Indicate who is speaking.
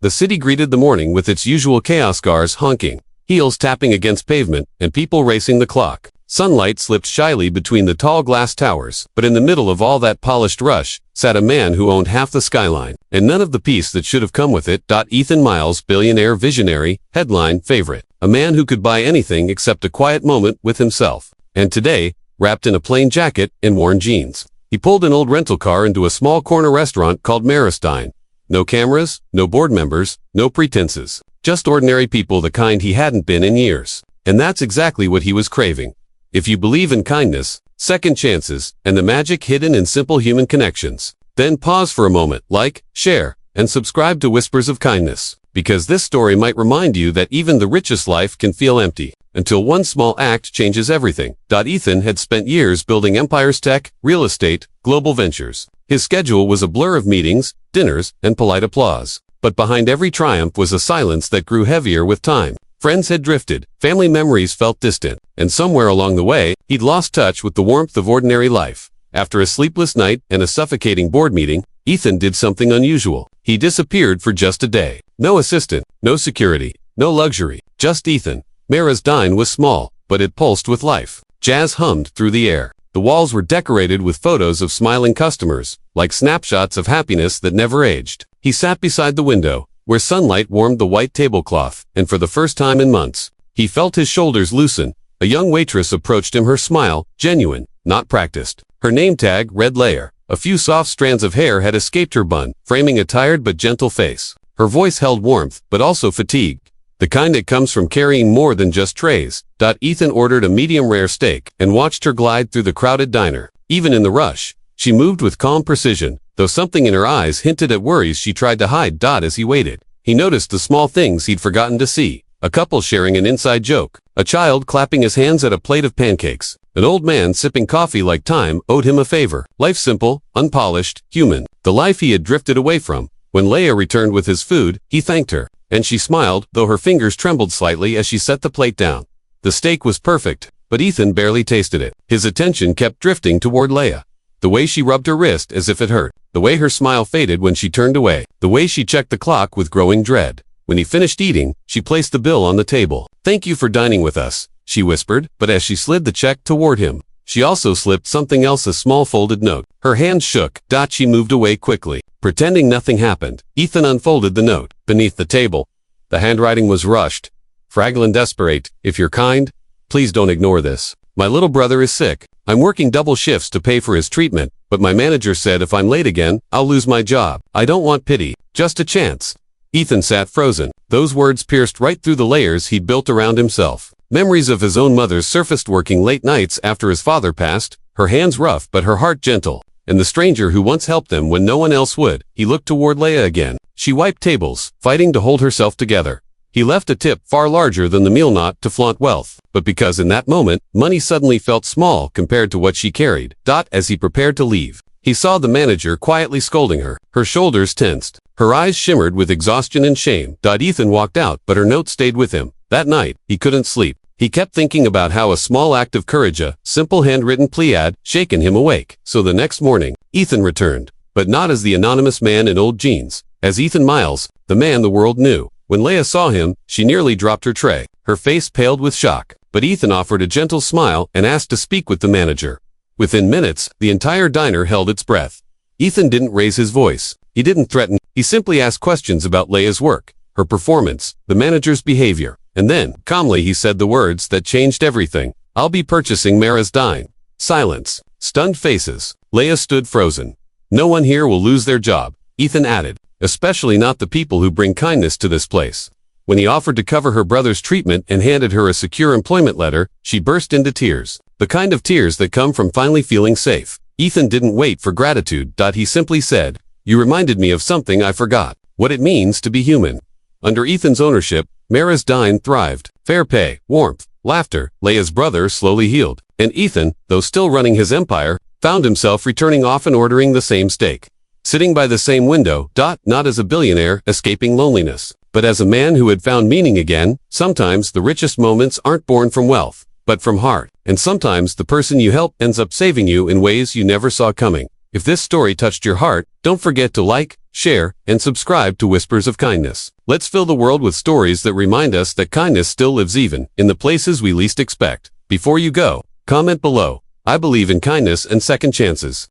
Speaker 1: The city greeted the morning with its usual chaos: cars honking, heels tapping against pavement, and people racing the clock. Sunlight slipped shyly between the tall glass towers, but in the middle of all that polished rush, sat a man who owned half the skyline, and none of the peace that should have come with it. Ethan Miles, billionaire, visionary, headline favorite. A man who could buy anything except a quiet moment with himself. And today, wrapped in a plain jacket and worn jeans, he pulled an old rental car into a small corner restaurant called Maristine. No cameras, no board members, no pretenses. Just ordinary people, the kind he hadn't been in years. And that's exactly what he was craving. If you believe in kindness, second chances, and the magic hidden in simple human connections, then pause for a moment, like, share, and subscribe to Whispers of Kindness, because this story might remind you that even the richest life can feel empty, until one small act changes everything. Ethan had spent years building empires: tech, real estate, global ventures. His schedule was a blur of meetings, dinners, and polite applause. But behind every triumph was a silence that grew heavier with time. Friends had drifted, family memories felt distant, and somewhere along the way, he'd lost touch with the warmth of ordinary life. After a sleepless night and a suffocating board meeting, Ethan did something unusual. He disappeared for just a day. No assistant, no security, no luxury, just Ethan. Maristine was small, but it pulsed with life. Jazz hummed through the air. The walls were decorated with photos of smiling customers, like snapshots of happiness that never aged. He sat beside the window, where sunlight warmed the white tablecloth, and for the first time in months, he felt his shoulders loosen. A young waitress approached him, her smile genuine, not practiced. Her name tag read Leia. A few soft strands of hair had escaped her bun, framing a tired but gentle face. Her voice held warmth, but also fatigue. The kind that comes from carrying more than just trays. Ethan ordered a medium-rare steak and watched her glide through the crowded diner. Even in the rush, she moved with calm precision, though something in her eyes hinted at worries she tried to hide. As he waited, he noticed the small things he'd forgotten to see. A couple sharing an inside joke. A child clapping his hands at a plate of pancakes. An old man sipping coffee like time owed him a favor. Life simple, unpolished, human. The life he had drifted away from. When Leia returned with his food, he thanked her, and she smiled, though her fingers trembled slightly as she set the plate down. The steak was perfect, but Ethan barely tasted it. His attention kept drifting toward Leia. The way she rubbed her wrist as if it hurt. The way her smile faded when she turned away. The way she checked the clock with growing dread. When he finished eating, she placed the bill on the table. "Thank you for dining with us," she whispered, but as she slid the check toward him, she also slipped something else, a small folded note. Her hands shook. She moved away quickly. Pretending nothing happened, Ethan unfolded the note. Beneath the table, the handwriting was rushed, fragile and desperate. "If you're kind, please don't ignore this. My little brother is sick. I'm working double shifts to pay for his treatment, but my manager said if I'm late again, I'll lose my job. I don't want pity, just a chance." Ethan sat frozen. Those words pierced right through the layers he'd built around himself. Memories of his own mother surfaced, working late nights after his father passed, her hands rough but her heart gentle, and the stranger who once helped them when no one else would. He looked toward Leia again. She wiped tables, fighting to hold herself together. He left a tip far larger than the meal, not to flaunt wealth, but because in that moment, money suddenly felt small compared to what she carried. As he prepared to leave, he saw the manager quietly scolding her. Her shoulders tensed. Her eyes shimmered with exhaustion and shame. Ethan walked out, but her note stayed with him. That night, he couldn't sleep. He kept thinking about how a small act of courage, a simple handwritten plea, had shaken him awake. So the next morning, Ethan returned, but not as the anonymous man in old jeans, as Ethan Miles, the man the world knew. When Leia saw him, she nearly dropped her tray. Her face paled with shock, but Ethan offered a gentle smile and asked to speak with the manager. Within minutes, the entire diner held its breath. Ethan didn't raise his voice. He didn't threaten. He simply asked questions about Leia's work, her performance, the manager's behavior. And then, calmly, he said the words that changed everything. "I'll be purchasing Maristine." Silence. Stunned faces. Leia stood frozen. "No one here will lose their job," Ethan added. "Especially not the people who bring kindness to this place." When he offered to cover her brother's treatment and handed her a secure employment letter, she burst into tears. The kind of tears that come from finally feeling safe. Ethan didn't wait for gratitude. He simply said, "You reminded me of something I forgot. What it means to be human." Under Ethan's ownership, Maristine thrived. Fair pay, warmth, laughter. Leia's brother slowly healed. And Ethan, though still running his empire, found himself returning often, ordering the same steak. Sitting by the same window. Not as a billionaire escaping loneliness, but as a man who had found meaning again. Sometimes the richest moments aren't born from wealth, but from heart. And sometimes the person you help ends up saving you in ways you never saw coming. If this story touched your heart, don't forget to like, share, and subscribe to Whispers of Kindness. Let's fill the world with stories that remind us that kindness still lives even in the places we least expect. Before you go, comment below. I believe in kindness and second chances.